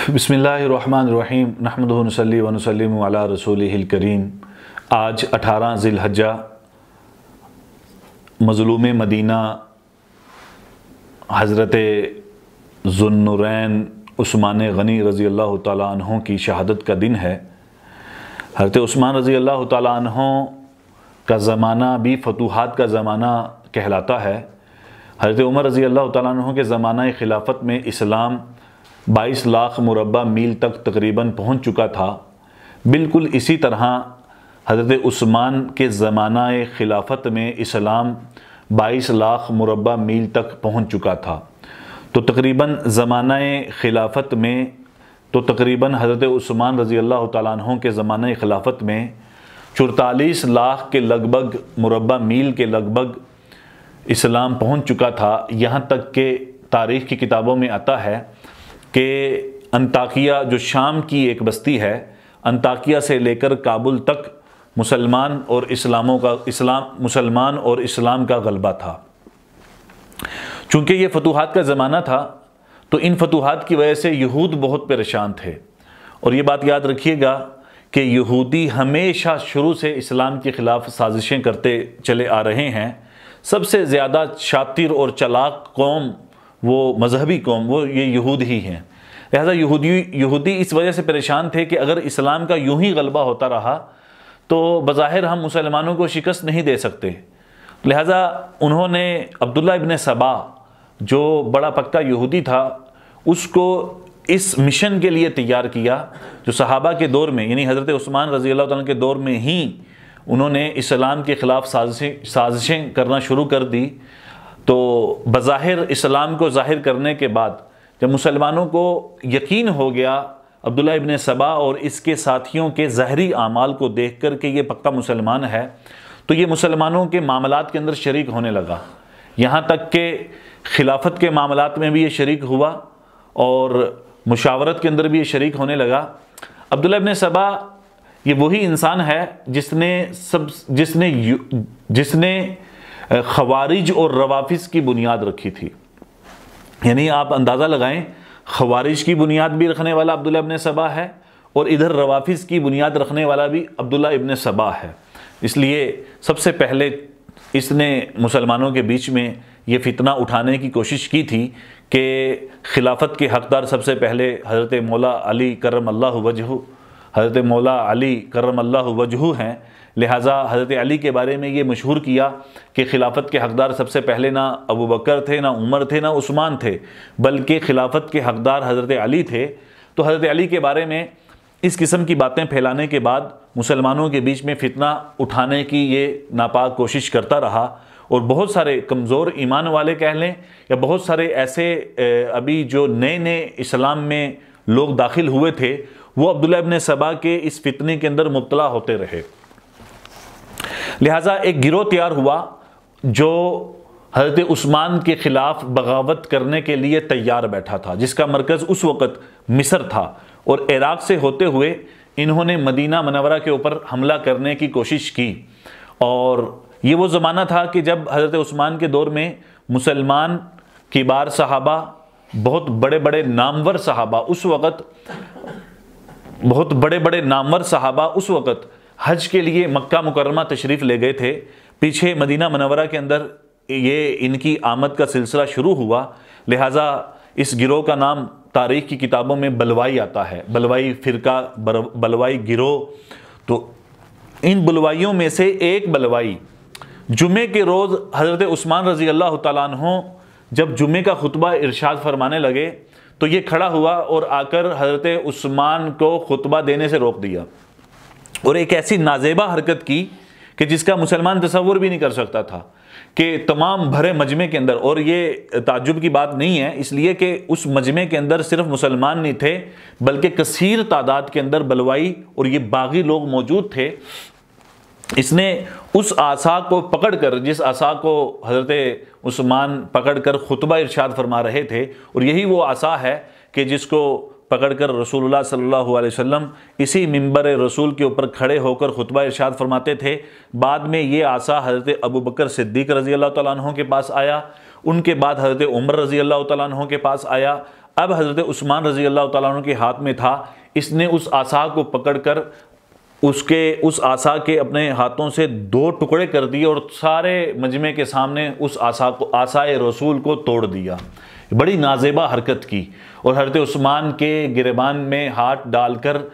बिस्मिल्लाहिर्रहमानिर्रहीम नहमदुहु नसल्ली व नुसल्लिमु अला रसूलिहिल करीम। आज 18 ज़िलहज्जा मज़लूम मदीना हज़रत ज़ुन्नुरैन उस्मान गनी रज़ी अल्लाह तआला अन्हु की शहादत का दिन है। हज़रत उस्मान रज़ी अल्लाह तआला अन्हु का ज़माना भी फतूहात का ज़माना कहलाता है। हज़रत उमर रज़ी अल्लाह तआला अन्हु के ज़माना खिलाफत में इस्लाम 22 लाख मुरब्बा मील तक तकरीबन पहुंच चुका था। बिल्कुल इसी तरह हज़रत उस्मान के ज़माना खिलाफत में इस्लाम 22 लाख मुरब्बा मील तक पहुंच चुका था। तो तकरीबन ज़माना खिलाफत में हज़रत उस्मान रज़ी अल्लाह तआला अन्हु के ज़माना खिलाफत में 44 लाख के लगभग मुरब्बा मील के लगभग इस्लाम पहुंच चुका था। यहाँ तक के तारीख़ की किताबों में आता है कि अंताकिया जो शाम की एक बस्ती है, अंताकिया से लेकर काबुल तक मुसलमान और इस्लाम का गलबा था। चूँकि ये फतूहात का ज़माना था तो इन फतूहात की वजह से यहूद बहुत परेशान थे। और ये बात याद रखिएगा कि यहूदी हमेशा शुरू से इस्लाम के ख़िलाफ़ साजिशें करते चले आ रहे हैं। सबसे ज़्यादा शातिर और चालाक कौम, वो मजहबी कौम, वो ये यहूद ही हैं। लिहाजा यहूदी इस वजह से परेशान थे कि अगर इस्लाम का यूं ही गलबा होता रहा तो बज़ाहिर हम मुसलमानों को शिकस्त नहीं दे सकते। लिहाजा उन्होंने अब्दुल्ला इब्न सबा जो बड़ा पक्का यहूदी था उसको इस मिशन के लिए तैयार किया, जो सहाबा के दौर में यानी हज़रत उस्मान रज़ी अल्लाह तआला के दौर में ही उन्होंने इस्लाम के ख़िलाफ़ साजिशें करना शुरू कर दी। तो बज़ाहिर इस्लाम को ज़ाहिर करने के बाद जब मुसलमानों को यकीन हो गया अब्दुल्ला इब्न सबा और इसके साथियों के ज़ाहरी आमाल को देख कर के ये पक्का मुसलमान है, तो ये मुसलमानों के मामलात के अंदर शरीक होने लगा। यहाँ तक कि खिलाफत के मामलात में भी ये शरीक हुआ और मुशावरत के अंदर भी ये शरीक होने लगा। अब्दुल्ला इब्न सबा ये वही इंसान है जिसने ख़वारिज और रवाफिज़ की बुनियाद रखी थी। यानी आप अंदाज़ा लगाएं, ख़वारिज की बुनियाद भी रखने वाला अब्दुल्ला इब्न सबा है और इधर रवाफिज़ की बुनियाद रखने वाला भी अब्दुल्ला इब्न सबा है। इसलिए सबसे पहले इसने मुसलमानों के बीच में ये फितना उठाने की कोशिश की थी कि खिलाफत के हक़दार सबसे पहले हज़रत मौला अली करमल्लाहु वजहू हैं। लिहाजा हज़रत अली के बारे में ये मशहूर किया कि खिलाफत के हक़दार सबसे पहले ना अबू बकर थे, ना उमर थे, ना उस्मान थे, बल्कि खिलाफत के हक़दार हज़रत अली थे। तो हज़रत अली के बारे में इस किस्म की बातें फैलाने के बाद मुसलमानों के बीच में फ़ितना उठाने की ये नापाक कोशिश करता रहा। और बहुत सारे कमज़ोर ईमान वाले कह लें या बहुत सारे ऐसे अभी जो नए नए इस्लाम में लोग दाखिल हुए थे, वो अब्दुल्ला इब्न सबा के इस फितने के अंदर मुब्तला होते रहे। लिहाजा एक गिरोह तैयार हुआ जो हज़रत उस्मान के ख़िलाफ़ बगावत करने के लिए तैयार बैठा था, जिसका मरकज़ उस वक़्त मिस्र था और इराक़ से होते हुए इन्होंने मदीना मनव्वरा के ऊपर हमला करने की कोशिश की। और ये वो ज़माना था कि जब हज़रत उस्मान के दौर में मुसलमान किबार सहाबा, बहुत बड़े बड़े नामवर सहाबा उस वक़्त हज के लिए मक्का मुकर्रमा तशरीफ़ ले गए थे। पीछे मदीना मनव्वरा के अंदर ये इनकी आमद का सिलसिला शुरू हुआ। लिहाजा इस गिरोह का नाम तारीख़ की किताबों में बलवाई आता है, बलवाई फ़िरका, बलवाई गिरोह। तो इन बलवाइयों में से एक बलवाई जुमे के रोज़ हज़रत उस्मान रज़ी अल्लाह तआला अन्हु जब जुमे का खुतबा इरशाद फरमाने लगे तो ये खड़ा हुआ और आकर हज़रत उस्मान को खुतबा देने से रोक दिया और एक ऐसी नाजेबा हरकत की कि जिसका मुसलमान तसव्वुर भी नहीं कर सकता था कि तमाम भरे मजमे के अंदर, और ये ताज्जुब की बात नहीं है इसलिए कि उस मजमे के अंदर सिर्फ मुसलमान नहीं थे बल्कि कसीर तादाद के अंदर बलवाई और ये बागी लोग मौजूद थे। इसने उस आसा को पकड़कर, जिस आसा को हज़रत उस्मान पकड़कर खुतबा इरशाद फरमा रहे थे, और यही वो आसा है कि जिसको पकड़कर रसूलुल्लाह सल्लल्लाहु अलैहि वसल्लम इसी मिंबर रसूल के ऊपर खड़े होकर खुतबा इरशाद फरमाते थे। बाद में ये आसा हज़रत अबू बकर सिद्दीक़ रज़ी अल्लाह तआला अन्हु के पास आया, उनके बाद हज़रत उमर रज़ी अल्लाह तआला अन्हु के पास आया। अब हज़रत उस्मान रज़ी अल्लाह तआला अन्हु के हाथ में था, इसने उस आसा को पकड़कर उस आसा के अपने हाथों से 2 टुकड़े कर दिए और सारे मजमे के सामने उस आसाए रसूल को तोड़ दिया। बड़ी नाजेबा हरकत की और हज़रत उस्मान के गिरबान में हाथ डालकर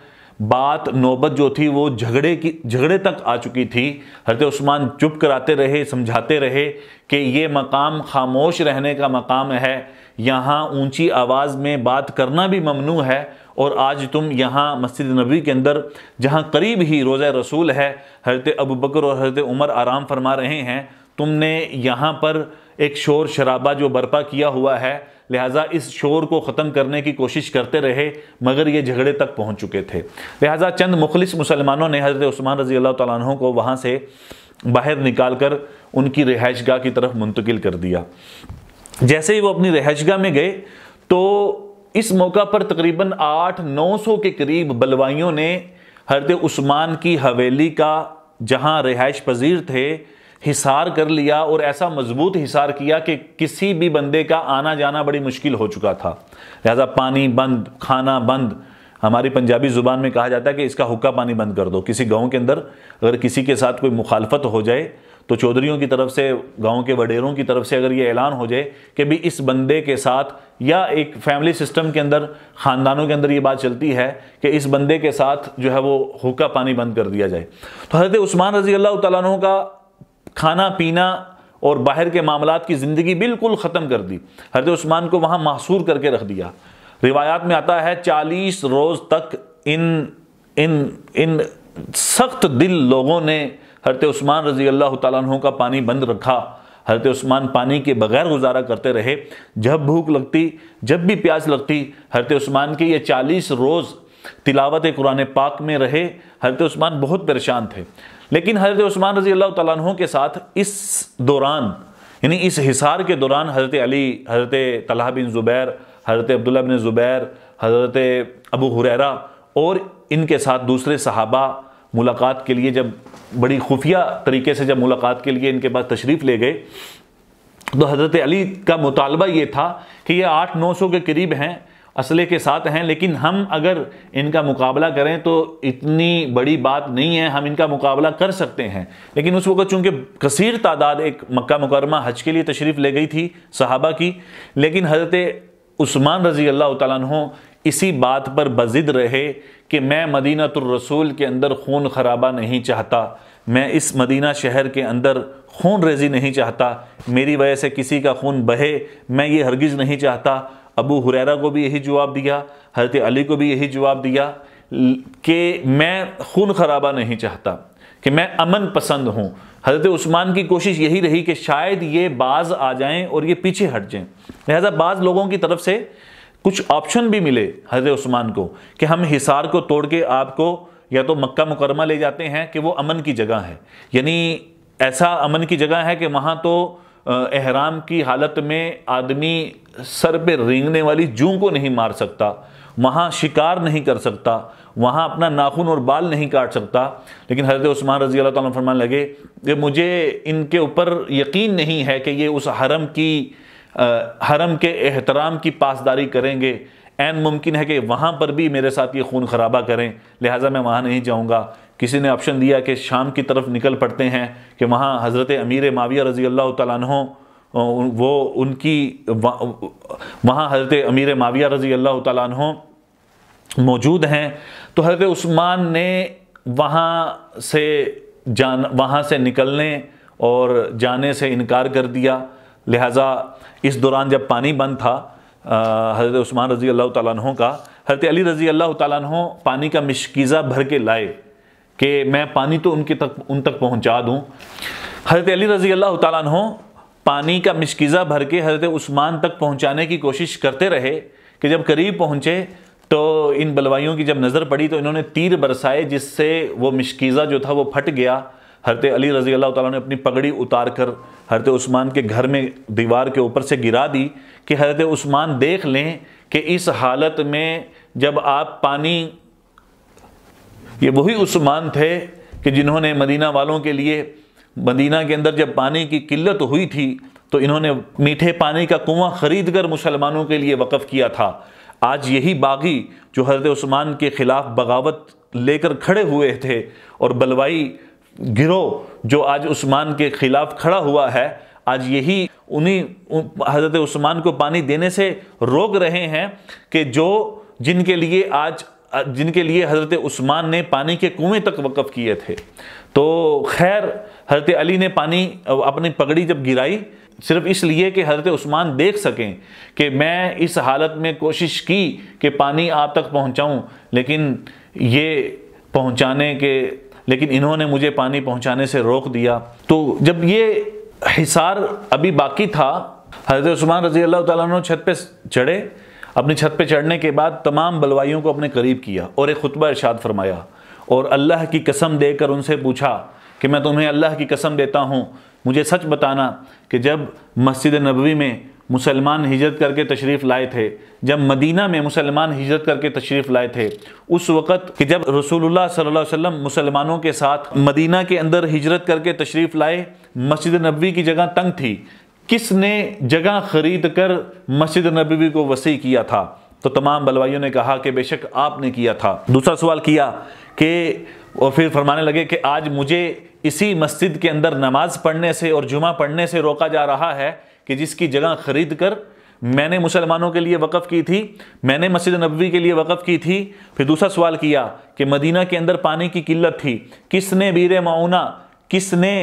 बात नौबत जो थी वो झगड़े तक आ चुकी थी। हज़रत उस्मान चुप कराते रहे, समझाते रहे कि ये मकाम खामोश रहने का मकाम है, यहाँ ऊंची आवाज़ में बात करना भी ममनू है और आज तुम यहाँ मस्जिद नबवी के अंदर जहाँ करीब ही रोज़ा रसूल है, हज़रत अबू बकर और हज़रत उमर आराम फरमा रहे हैं, तुमने यहाँ पर एक शोर शराबा जो बर्पा किया हुआ है, लिहाजा इस शोर को ख़त्म करने की कोशिश करते रहे मगर ये झगड़े तक पहुँच चुके थे। लिहाजा चंद मुखलिस मुसलमानों ने हज़रत उस्मान रज़ी अल्लाह तआला अन्हु को वहाँ से बाहर निकाल कर उनकी रिहाइशगाह की तरफ मुंतकिल कर दिया। जैसे ही वो अपनी रिहाइशगाह में गए तो इस मौका पर तकरीबन 800-900 के करीब बलवाइयों ने हज़रत उस्मान की हवेली का जहाँ रिहाइश पजीर थे हिसार कर लिया और ऐसा मजबूत हिसार किया कि किसी भी बंदे का आना जाना बड़ी मुश्किल हो चुका था। लिहाजा पानी बंद, खाना बंद। हमारी पंजाबी ज़ुबान में कहा जाता है कि इसका हुक्का पानी बंद कर दो। किसी गांव के अंदर अगर किसी के साथ कोई मुखालफत हो जाए तो चौधरियों की तरफ से, गांव के वडेरों की तरफ से अगर ये ऐलान हो जाए कि भी इस बंदे के साथ, या एक फैमिली सिस्टम के अंदर, ख़ानदानों के अंदर ये बात चलती है कि इस बंदे के साथ जो है वो हुक्का पानी बंद कर दिया जाए। तो हज़रत उस्मान रज़ी अल्लाह तआला अन्हु का खाना पीना और बाहर के मामलात की ज़िंदगी बिल्कुल ख़त्म कर दी। हज़रत उस्मान को वहाँ महसूर करके रख दिया। रिवायात में आता है 40 रोज़ तक इन सख्त दिल लोगों ने हज़रत उस्मान रज़ी अल्लाह तआला अन्हु का पानी बंद रखा। हज़रत उस्मान पानी के बगैर गुजारा करते रहे। जब भूख लगती, जब भी प्यास लगती, हज़रत उस्मान के ये 40 रोज़ तिलावत कुरान पाक में रहे। हज़रत उस्मान बहुत परेशान थे। लेकिन हज़रत उस्मान रज़ी अल्लाह तआला अन्हु के साथ इस दौरान, यानी इस हिसार के दौरान, हज़रत अली, हज़रत तलहा बिन ज़ुबैर, हज़रत अब्दुल्लाह बिन ज़ुबैर, हज़रत अबू हुरैरा और इनके साथ दूसरे सहाबा मुलाकात के लिए जब बड़ी खुफिया तरीके से जब मुलाकात के लिए इनके पास तशरीफ़ ले गए तो हज़रत अली का मुतालबा ये था कि ये 800-900 के करीब हैं, असले के साथ हैं, लेकिन हम अगर इनका मुकाबला करें तो इतनी बड़ी बात नहीं है, हम इनका मुकाबला कर सकते हैं। लेकिन उस वक़्त चूँकि कसीर तादाद एक मक्का मुकर्रमा हज के लिए तशरीफ़ ले गई थी सहाबा की, लेकिन हज़रत उस्मान रज़ी अल्लाह तआला अन्हु इसी बात पर बज़िद रहे कि मैं मदीनतुर रसूल के अंदर खून खराबा नहीं चाहता, मैं इस मदीना शहर के अंदर खून रेज़ी नहीं चाहता, मेरी वजह से किसी का खून बहे, मैं ये हरगिज़ नहीं चाहता। अबू हुरैरा को भी यही जवाब दिया, हज़रत अली को भी यही जवाब दिया कि मैं खून खराबा नहीं चाहता, कि मैं अमन पसंद हूँ। हज़रत उस्मान की कोशिश यही रही कि शायद ये बाज़ आ जाएं और ये पीछे हट जाएं। लिहाजा बाज़ लोगों की तरफ से कुछ ऑप्शन भी मिले हज़रत उस्मान को कि हम हिसार को तोड़ के आपको या तो मक्का मुकरमा ले जाते हैं कि वो अमन की जगह है, यानी ऐसा अमन की जगह है कि वहाँ तो एहराम की हालत में आदमी सर पे रेंगने वाली जूं को नहीं मार सकता, वहाँ शिकार नहीं कर सकता, वहाँ अपना नाखून और बाल नहीं काट सकता। लेकिन हज़रत उस्मान रज़ी अल्लाह तआला फरमाने लगे कि मुझे इनके ऊपर यकीन नहीं है कि ये उस हरम के एहतराम की पासदारी करेंगे, ऐन मुमकिन है कि वहाँ पर भी मेरे साथ ये खून खराबा करें, लिहाजा मैं वहाँ नहीं जाऊँगा। किसी ने ऑप्शन दिया कि शाम की तरफ निकल पड़ते हैं कि वहाँ हज़रत अमीर माविया रज़ी अल्लाह तआला अन्हु वहाँ हज़रत अमीर माविया रज़ी अल्लाह तआला अन्हु मौजूद हैं। तो हज़रत उस्मान ने वहाँ से निकलने और जाने से इनकार कर दिया। लिहाजा इस दौरान जब पानी बंद था हज़रत उस्मान रज़ी अल्लाह तआला अन्हु का, हज़रत अली रज़ी अल्लाह तआला अन्हु पानी का मिशकीज़ा भर के लाए कि मैं पानी तो उन तक पहुँचा दूँ। हज़रत अली रज़ी अल्लाह तआला अन्हु पानी का मिशकीज़ा भर के हज़रत उस्मान तक पहुँचाने की कोशिश करते रहे कि जब करीब पहुँचे तो इन बलवाइयों की जब नज़र पड़ी तो इन्होंने तीर बरसाए, जिससे वो मिशकीज़ा जो था वो फट गया। हज़रत अली रज़ी अल्लाह तआला ने अपनी पगड़ी उतार कर हज़रत उस्मान के घर में दीवार के ऊपर से गिरा दी कि हज़रत उस्मान देख लें कि इस हालत में जब आप पानी, ये वही उस्मान थे कि जिन्होंने मदीना वालों के लिए, मदीना के अंदर जब पानी की किल्लत हुई थी तो इन्होंने मीठे पानी का कुआं ख़रीद कर मुसलमानों के लिए वक़फ़ किया था। आज यही बागी जो हज़रत उस्मान के ख़िलाफ़ बगावत लेकर खड़े हुए थे और बलवाई गिरोह जो आज उस्मान के ख़िलाफ़ खड़ा हुआ है, आज यही उन्हीं हज़रत उस्मान को पानी देने से रोक रहे हैं कि जिनके लिए हज़रत उस्मान ने पानी के कुएं तक वक़फ़ किए थे। तो खैर हज़रत अली ने अपनी पगड़ी जब गिराई सिर्फ इसलिए कि हज़रत उस्मान देख सकें कि मैं इस हालत में कोशिश की कि पानी आप तक पहुंचाऊं, लेकिन इन्होंने मुझे पानी पहुंचाने से रोक दिया। तो जब ये हिसार अभी बाकी था, हज़रत उस्मान रज़ी अल्लाह तआला अन्हु छत पे चढ़े। अपनी छत पे चढ़ने के बाद तमाम बलवाइयों को अपने करीब किया और एक खुतबा इरशाद फरमाया और अल्लाह की कसम देकर उनसे पूछा कि मैं तुम्हें अल्लाह की कसम देता हूँ, मुझे सच बताना कि जब मस्जिद नबवी में मुसलमान हिजरत करके तशरीफ़ लाए थे, जब मदीना में मुसलमान हिजरत करके तशरीफ़ लाए थे, उस वक़्त कि जब रसूलुल्लाह सल्लल्लाहु अलैहि वसल्लम मुसलमानों के साथ मदीना के अंदर हिजरत करके तशरीफ़ लाए, मस्जिद नबवी की जगह तंग थी, किसने जगह ख़रीद कर मस्जिद नबवी को वसी किया था? तो तमाम बलवाइयों ने कहा कि बेशक आपने किया था। दूसरा सवाल किया और फिर फरमाने लगे कि आज मुझे इसी मस्जिद के अंदर नमाज पढ़ने से और जुमा पढ़ने से रोका जा रहा है कि जिसकी जगह ख़रीद कर मैंने मुसलमानों के लिए वक़फ़ की थी, मैंने मस्जिद नबवी के लिए वक़फ़ की थी। फिर दूसरा सवाल किया कि मदीना के अंदर पानी की किल्लत थी, किसने बीरे माऊना, किसने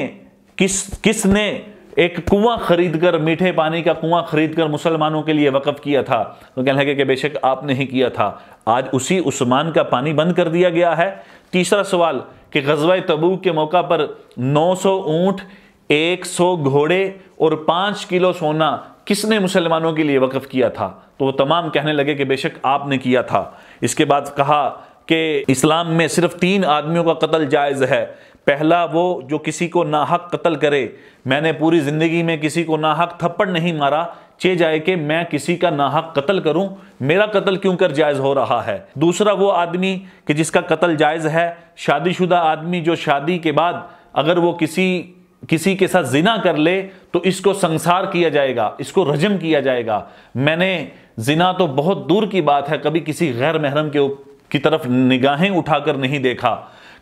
एक कुआं खरीद कर, मीठे पानी का कुआं खरीद कर मुसलमानों के लिए वक़फ़ किया था? तो कहने लगे कि बेशक आपने ही किया था। आज उसी उस्मान का पानी बंद कर दिया गया है। तीसरा सवाल कि ग़ज़वा तबूक के मौका पर 900 ऊँट, 100 घोड़े और 5 किलो सोना किसने मुसलमानों के लिए वक़फ़ किया था? तो वो तमाम कहने लगे कि बेशक आपने किया था। इसके बाद कहा कि इस्लाम में सिर्फ 3 आदमियों का कत्ल जायज़ है। पहला वो जो किसी को नाहक कत्ल करे। मैंने पूरी ज़िंदगी में किसी को नाहक थप्पड़ नहीं मारा, चे जाए कि मैं किसी का नाहक कत्ल करूं, मेरा कत्ल क्यों कर जायज़ हो रहा है। दूसरा वो आदमी कि जिसका कत्ल जायज़ है, शादीशुदा आदमी जो शादी के बाद अगर वो किसी के साथ जिना कर ले तो इसको संसार किया जाएगा, इसको रजम किया जाएगा। मैंने जिना तो बहुत दूर की बात है, कभी किसी गैर महरम की तरफ निगाहें उठाकर नहीं देखा,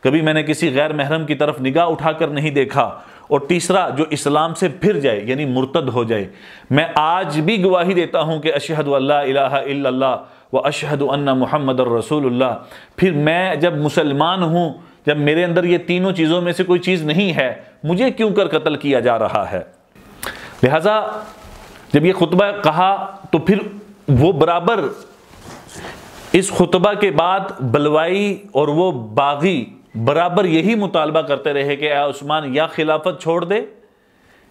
कभी मैंने किसी गैर महरम की तरफ निगाह उठाकर नहीं देखा। और तीसरा जो इस्लाम से फिर जाए यानी मुर्तद हो जाए। मैं आज भी गवाही देता हूँ कि अशहदु अल्ला इलाहा इल्लल्लाह व अशहदु अन्ना मुहम्मदुर रसूलुल्लाह। फिर मैं जब मुसलमान हूँ, जब मेरे अंदर ये तीनों चीज़ों में से कोई चीज़ नहीं है, मुझे क्यों कर कत्ल किया जा रहा है? लिहाजा जब ये खुतबा कहा तो फिर वो बराबर इस खुतबा के बाद बलवाई और वो बागी बराबर यही मुतालबा करते रहे कि ए उस्मान, या खिलाफत छोड़ दे,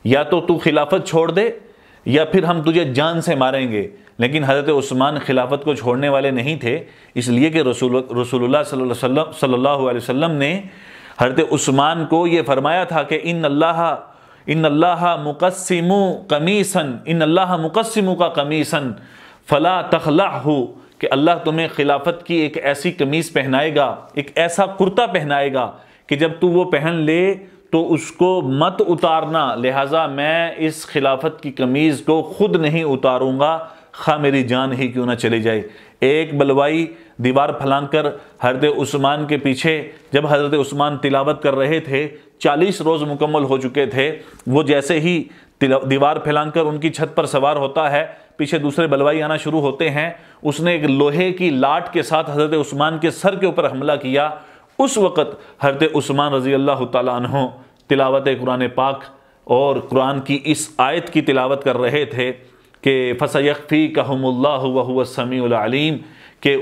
या तो तू खिलाफत छोड़ दे, या फिर हम तुझे जान से मारेंगे। लेकिन हज़रत उस्मान खिलाफत को छोड़ने वाले नहीं थे, इसलिए कि रसूलुल्लाह सल्लल्लाहु अलैहि वसल्लम ने हज़रत उस्मान को ये फरमाया था कि इन अल्लाह मुक़स्सिमु का कमीसन फ़ला तख़लअहु, कि अल्लाह तुम्हें खिलाफत की एक ऐसी कमीज़ पहनाएगा, एक ऐसा कुर्ता पहनाएगा कि जब तू वो पहन ले तो उसको मत उतारना। लिहाजा मैं इस खिलाफत की कमीज़ को खुद नहीं उतारूँगा, खा मेरी जान ही क्यों ना चली जाए। एक बलवाई दीवार फलांकर हज़रत उस्मान के पीछे, जब हज़रत उस्मान तिलावत कर रहे थे, 40 रोज़ मुकम्मल हो चुके थे, वो जैसे ही दीवार फैलाकर उनकी छत पर सवार होता है, पीछे दूसरे बलवाई आना शुरू होते हैं। उसने एक लोहे की लाट के साथ हज़रत उस्मान के सर के ऊपर हमला किया। उस वक़्त हज़रत उस्मान रज़ी अल्लाह तआला अन्हु तिलावत कुरान पाक और कुरान की इस आयत की तिलावत कर रहे थे कि फसयख्फ़ीकहुमुल्लाहु व हुवस समीउल अलीम, कि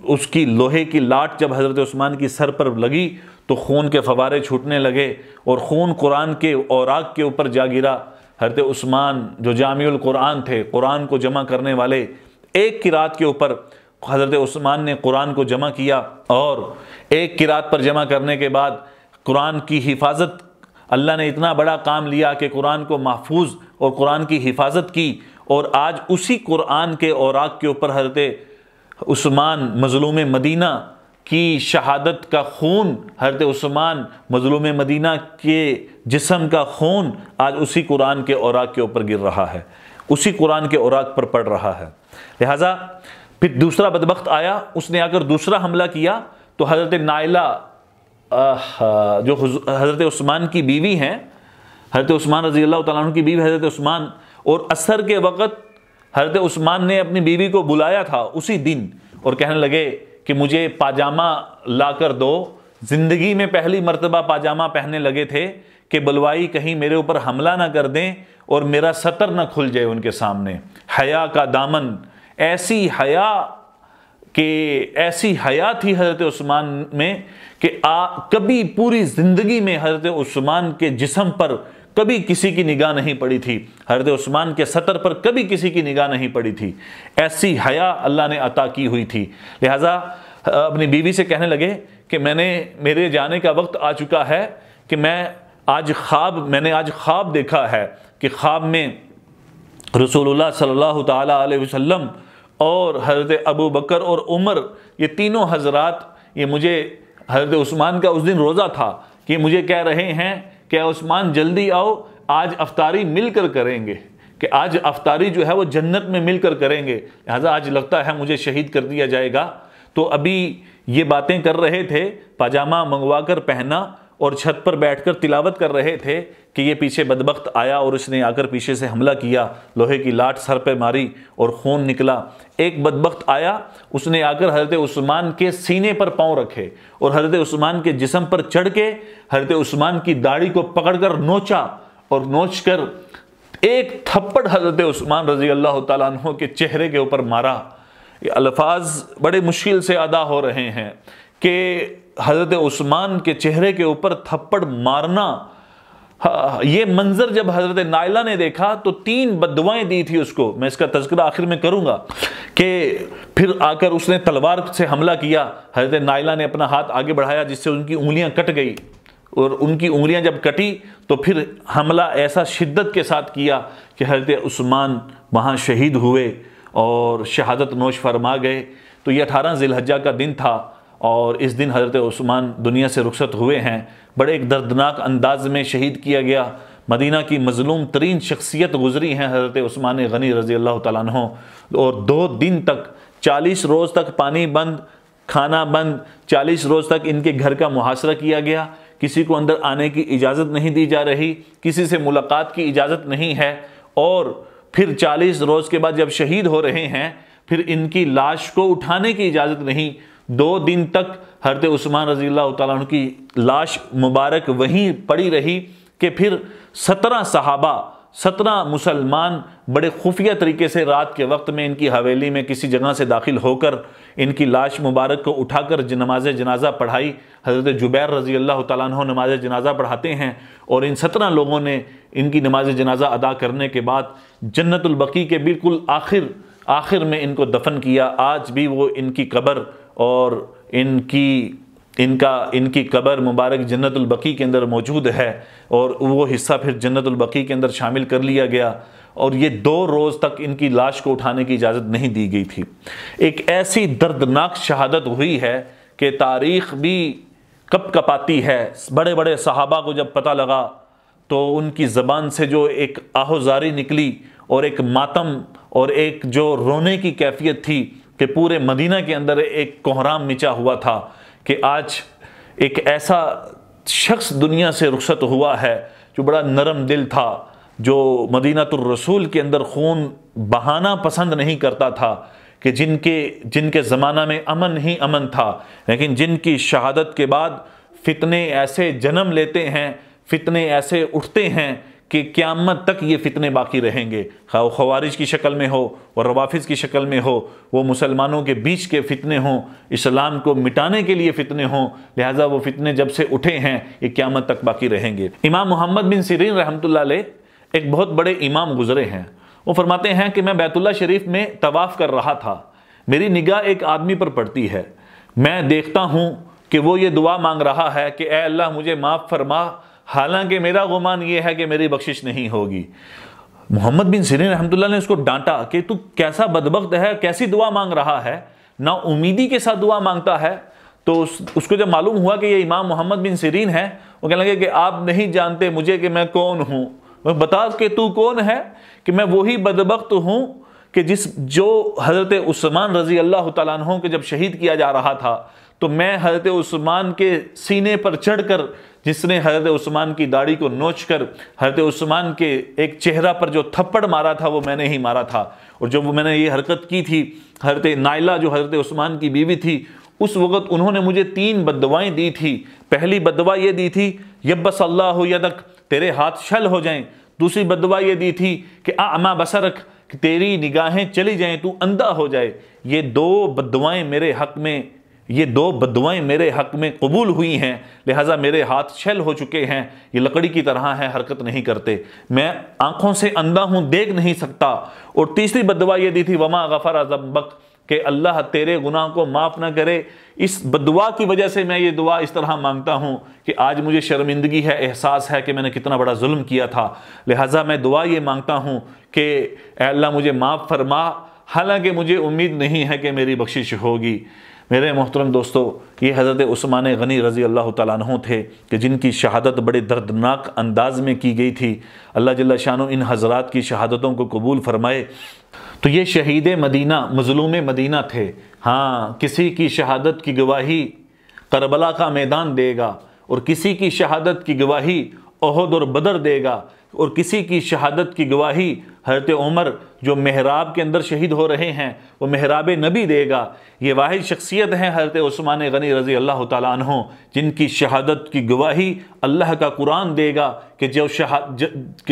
उसकी लोहे की लाट जब हज़रत उस्मान की सर पर लगी तो खून के फवारे छूटने लगे और खून कुरान के औराक के ऊपर जा गिरा। हज़रत उस्मान जो जामिउल कुरान थे, कुरान को जमा करने वाले, एक किरात के ऊपर हज़रत उस्मान ने कुरान को जमा किया और एक किरात पर जमा करने के बाद कुरान की हिफाजत, अल्लाह ने इतना बड़ा काम लिया कि कुरान को महफूज और कुरान की हिफाजत की। और आज उसी कुरान के औराक के ऊपर हज़रत उस्मान मज़लूम मदीना की शहादत का खून, हज़रत उस्मान मज़लूम मदीना के जिस्म का खून आज उसी कुरान के औराक के ऊपर गिर रहा है, उसी कुरान के औराक पर पड़ रहा है। लिहाजा फिर दूसरा बदबख्त आया, उसने आकर दूसरा हमला किया तो हज़रत नाइला जो हज़रत उस्मान की बीवी हैं, हज़रत उस्मान रज़ी अल्लाह तआला अन्हु की बीवी हज़रत उस्मान, और असर के वक़्त हज़रत उस्मान ने अपनी बीवी को बुलाया था उसी दिन और कहने लगे कि मुझे पाजामा ला कर दो। ज़िंदगी में पहली मर्तबा पाजामा पहनने लगे थे कि बलवाई कहीं मेरे ऊपर हमला ना कर दें और मेरा सतर ना खुल जाए उनके सामने। हया का दामन, ऐसी हया थी हज़रत उस्मान में कि कभी पूरी ज़िंदगी में हज़रत उस्मान के जिस्म पर कभी किसी की निगाह नहीं पड़ी थी, हज़रत उस्मान के सतर पर कभी किसी की निगाह नहीं पड़ी थी। ऐसी हया अल्लाह ने अता की हुई थी। लिहाजा अपनी बीवी से कहने लगे कि मेरे जाने का वक्त आ चुका है कि मैंने आज ख्वाब देखा है कि ख्वाब में रसूलुल्लाह सल्लल्लाहु ताला अलैहि वसल्लम और हज़रत अबू बकर और उमर, ये तीनों हज़रात, ये मुझे हज़रत उस्मान का उस दिन रोज़ा था कि मुझे कह रहे हैं कि उस्मान जल्दी आओ, आज अफ्तारी मिलकर करेंगे, कि आज अफ्तारी जो है वो जन्नत में मिलकर करेंगे, लिहाजा आज लगता है मुझे शहीद कर दिया जाएगा। तो अभी ये बातें कर रहे थे, पाजामा मंगवा कर पहना और छत पर बैठकर तिलावत कर रहे थे कि ये पीछे बदबख्त आया और उसने आकर पीछे से हमला किया, लोहे की लाठ सर पे मारी और खून निकला। एक बदबख्त आया, उसने आकर हज़रत उस्मान के सीने पर पाँव रखे और हज़रत उस्मान के जिस्म पर चढ़ के हज़रत उस्मान की दाढ़ी को पकड़कर नोचा और नोचकर एक थप्पड़ हज़रत उस्मान रज़ी अल्लाह तआला अन्हु के चेहरे के ऊपर मारा। ये अल्फाज बड़े मुश्किल से अदा हो रहे हैं कि हज़रत उस्मान के चेहरे के ऊपर थप्पड़ मारना। ये मंजर जब हज़रत नाइला ने देखा तो 3 बद्दुआएं दी थी उसको, मैं इसका तज़किरा आखिर में करूँगा, कि फिर आकर उसने तलवार से हमला किया। हज़रत नाइला ने अपना हाथ आगे बढ़ाया जिससे उनकी उंगलियां कट गई और उनकी उंगलियां जब कटी तो फिर हमला ऐसा शिद्दत के साथ किया कि हज़रत उस्मान वहाँ शहीद हुए और शहादत नोश फरमा गए। तो ये 18 ज़िलहज्जा का दिन था और इस दिन हज़रत उस्मान दुनिया से रुखसत हुए हैं। बड़े एक दर्दनाक अंदाज में शहीद किया गया। मदीना की मज़लूम तरीन शख्सियत गुजरी हैं हज़रत उस्मान गनी रज़ी अल्लाह तआला अन्हु, और 2 दिन तक 40 रोज़ तक पानी बंद, खाना बंद, 40 रोज़ तक इनके घर का मुहासरा किया गया। किसी को अंदर आने की इजाज़त नहीं दी जा रही, किसी से मुलाकात की इजाज़त नहीं है। और फिर 40 रोज़ के बाद जब शहीद हो रहे हैं फिर इनकी लाश को उठाने की इजाज़त नहीं। 2 दिन तक हज़रत उस्मान रज़ी अल्लाह तआला अन्हु की लाश मुबारक वहीं पड़ी रही कि फिर 17 सहाबा, 17 मुसलमान बड़े खुफिया तरीके से रात के वक्त में इनकी हवेली में किसी जगह से दाखिल होकर इनकी लाश मुबारक को उठाकर नमाज जनाजा पढ़ाई। हज़रत जुबैर रज़ी अल्लाह तआला अन्हु नमाज जनाजा पढ़ाते हैं और इन 17 लोगों ने इनकी नमाज जनाजा अदा करने के बाद जन्नतुल बकी के बिल्कुल आखिर में इनको दफन किया। आज भी वो इनकी कब्र और इनकी कब्र मुबारक जन्नतुल बकी के अंदर मौजूद है और वो हिस्सा फिर जन्नतुल बकी के अंदर शामिल कर लिया गया। और ये 2 रोज़ तक इनकी लाश को उठाने की इजाज़त नहीं दी गई थी। एक ऐसी दर्दनाक शहादत हुई है कि तारीख़ भी कपकपाती है। बड़े बड़े सहाबा को जब पता लगा तो उनकी ज़बान से जो एक आहोज़ारी निकली और एक मातम और एक जो रोने की कैफियत थी कि पूरे मदीना के अंदर एक कोहराम मिचा हुआ था कि आज एक ऐसा शख्स दुनिया से रुखसत हुआ है जो बड़ा नरम दिल था, जो मदीनातुर रसूल के अंदर खून बहाना पसंद नहीं करता था, कि जिनके ज़माना में अमन ही अमन था, लेकिन जिनकी शहादत के बाद फितने ऐसे जन्म लेते हैं, फितने ऐसे उठते हैं कि क़यामत तक ये फितने बाकी रहेंगे। ख़वारिज की शक्ल में हो और रवाफ़िज़ की शक्ल में हो, वो मुसलमानों के बीच के फितने हों, इस्लाम को मिटाने के लिए फितने हों, लिहाजा वो फितने जब से उठे हैं ये क़यामत तक बाकी रहेंगे। इमाम मोहम्मद बिन सिरीन रहमतुल्लाह अलैह एक बहुत बड़े इमाम गुज़रे हैं। वो फरमाते हैं कि मैं बैतुल्लाह शरीफ में तवाफ़ कर रहा था, मेरी निगाह एक आदमी पर पड़ती है। मैं देखता हूँ कि वो ये दुआ मांग रहा है कि ए अल्लाह मुझे माफ़ फरमा, हालांकि मेरा गुमान ये है कि मेरी बख्शिश नहीं होगी। मोहम्मद बिन सिरीन रहमतुल्लाह ने उसको डांटा कि तू कैसा बदबख्त है, कैसी दुआ मांग रहा है, ना उम्मीदी के साथ दुआ मांगता है। तो उसको जब मालूम हुआ कि ये इमाम मोहम्मद बिन सिरीन है, वो कहने लगे कि आप नहीं जानते मुझे कि मैं कौन हूँ। बता कि तू कौन है? कि मैं वही बदबख्त हूँ कि जो हज़रत उस्मान रज़ी अल्लाह तआला अन्हु के जब शहीद किया जा रहा था, तो मैं हज़रत उस्मान के सीने पर चढ़कर, जिसने हज़रत उस्मान की दाढ़ी को नोच कर हज़रत उस्मान के एक चेहरा पर जो थप्पड़ मारा था वो मैंने ही मारा था। और जब वो मैंने ये हरकत की थी, हज़रत नाइला जो हज़रत उस्मान की बीवी थी, उस वक़्त उन्होंने मुझे 3 बद्दुआएं दी थी। पहली बद्दुआ ये दी थी यब्बस अल्लाहु यदक, तेरे हाथ छल हो जाएं। दूसरी बद्दुआ ये दी थी कि अमा बसरक, कि तेरी निगाहें चली जाएं, तू अंधा हो जाए। ये 2 बद्दुआएं मेरे हक़ में कबूल हुई हैं, लिहाजा मेरे हाथ छल हो चुके हैं, ये लकड़ी की तरह हैं, हरकत नहीं करते, मैं आंखों से अंधा हूं, देख नहीं सकता। और तीसरी बद्दुआ ये दी थी वमा गफर ज़ंबक, कि अल्लाह तेरे गुनाह को माफ़ ना करे। इस बद्दुआ की वजह से मैं ये दुआ इस तरह मांगता हूँ कि आज मुझे शर्मिंदगी है, एहसास है कि मैंने कितना बड़ा जुल्म किया था, लिहाजा मैं दुआ ये मांगता हूँ कि अल्लाह मुझे माफ़ फरमा, हालांकि मुझे उम्मीद नहीं है कि मेरी बख्शिश होगी। मेरे मोहतरम दोस्तों, ये हज़रत उस्मान गनी रज़ी अल्लाह तआला अन्हु थे कि जिनकी शहादत बड़े दर्दनाक अंदाज में की गई थी। अल्लाह जल्ल शानो इन हज़रात की शहादतों को कबूल फरमाए। तो ये शहीद मदीना, मज़लूम मदीना थे। हाँ, किसी की शहादत की गवाही करबला का मैदान देगा, और किसी की शहादत की गवाही ओहद और बदर देगा, और किसी की शहादत की गवाही हज़रत उमर जो मेहराब के अंदर शहीद हो रहे हैं वो मेहराब नबी देगा। ये वाहिद शख्सियत हैं हज़रत उस्मान गनी रज़ी अल्लाह तआला अन्हु, जिनकी शहादत की गवाही अल्लाह का कुरान देगा कि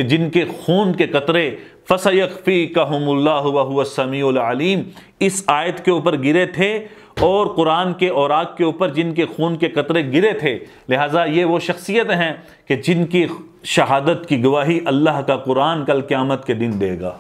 जिनके खून के कतरे फसयक्फ़ीकहुमुल्लाहु वहुवस समीउल अलीम इस आयत के ऊपर गिरे थे, और कुरान के औराक के ऊपर जिनके खून के कतरे गिरे थे। लिहाजा ये वो शख्सियत हैं कि जिनकी शहादत की गवाही अल्लाह का कुरान कल क़यामत के दिन देगा।